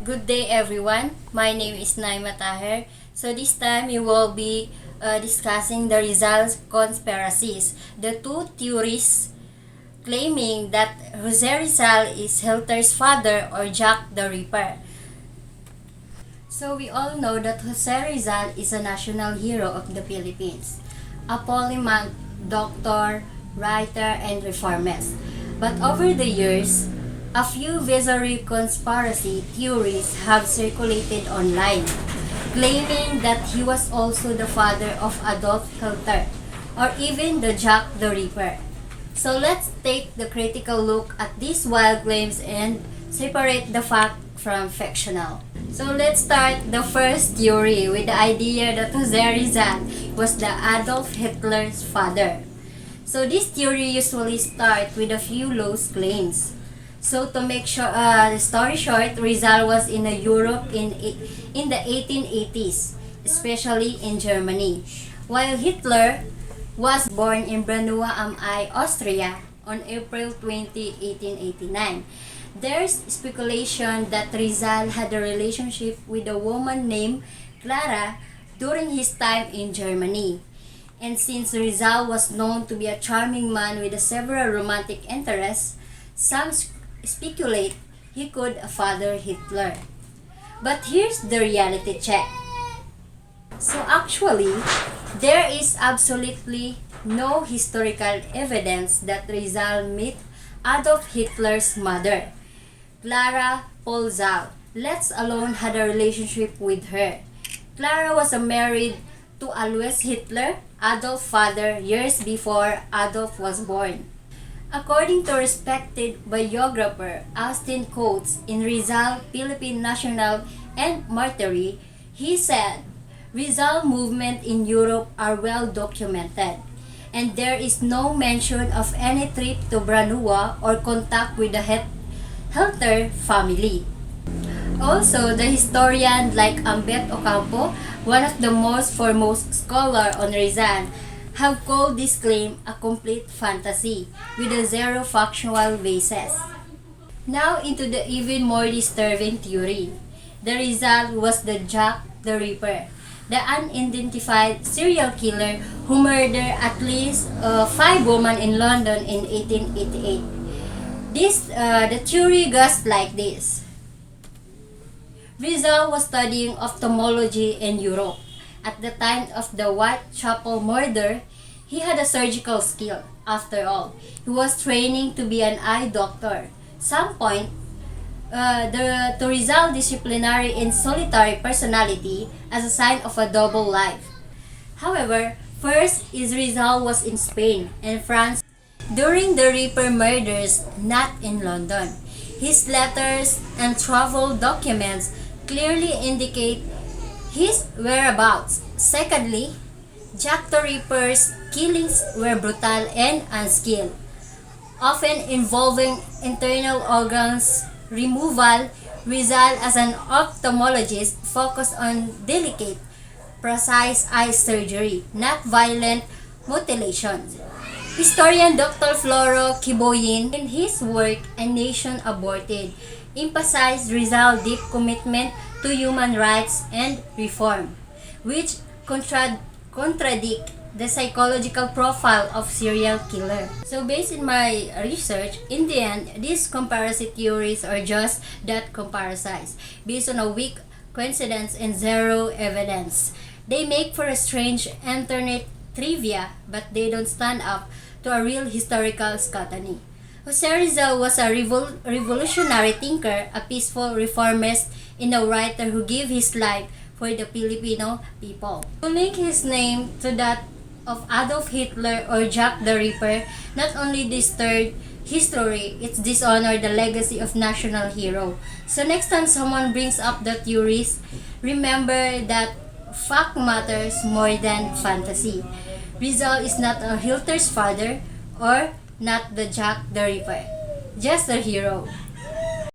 Good day everyone. My name is Naima Taher. So this time we will be discussing the Rizal's conspiracies. The two theories claiming that Jose Rizal is Hitler's father or Jack the Ripper. So we all know that Jose Rizal is a national hero of the Philippines, a polymath, doctor, writer, and reformist. But over the years, a few bizarre conspiracy theories have circulated online, claiming that he was also the father of Adolf Hitler, or even the Jack the Ripper. So let's take the critical look at these wild claims and separate the fact from fictional. So let's start the first theory with the idea that Jose Rizal was the Adolf Hitler's father. So this theory usually starts with a few loose claims. So to make the story short, Rizal was in Europe in the 1880s, especially in Germany, while Hitler was born in Braunau am Main, Austria on April 20, 1889. There's speculation that Rizal had a relationship with a woman named Clara during his time in Germany. And since Rizal was known to be a charming man with several romantic interests, some speculate he could father Hitler. But here's the reality check. So actually, there is absolutely no historical evidence that Rizal met Adolf Hitler's mother, Clara Polzau, let alone had a relationship with her. Clara was married to Alois Hitler, Adolf's father, years before Adolf was born. According to respected biographer Austin Coates in Rizal, Philippine National and Martyr, he said, Rizal movement in Europe are well documented, and there is no mention of any trip to Braunau or contact with the Hitler family. Also, the historian like Ambet Ocampo, one of the most foremost scholar on Rizal, have called this claim a complete fantasy with a zero factual basis. Now into the even more disturbing theory. The Rizal was the Jack the Ripper, the unidentified serial killer who murdered at least 5 women in London in 1888. The theory goes like this. Rizal was studying ophthalmology in Europe. At the time of the Whitechapel murder, he had a surgical skill. After all, he was training to be an eye doctor. Some point, to Rizal disciplinary and solitary personality as a sign of a double life. However, first is Rizal was in Spain and France during the Ripper murders, not in London. His letters and travel documents clearly indicate his whereabouts. Secondly, Jack the Ripper's killings were brutal and unskilled, often involving internal organs removal. Rizal, as an ophthalmologist, focused on delicate, precise eye surgery, not violent mutilation. Historian Dr. Floro Kiboyin, in his work A Nation Aborted, emphasized Rizal's deep commitment to human rights and reform, which contradict the psychological profile of serial killer. So based in my research, in the end, these conspiracy theories are just that comparisons, based on a weak coincidence and zero evidence. They make for a strange internet trivia, but they don't stand up to a real historical scrutiny. Jose Rizal was a revolutionary thinker, a peaceful reformist, and a writer who gave his life for the Filipino people. To link his name to that of Adolf Hitler or Jack the Ripper not only disturbed history, it dishonored the legacy of national hero. So next time someone brings up the theories, remember that fact matters more than fantasy. Rizal is not a Hitler's father or not the Jack the Ripper, just a hero.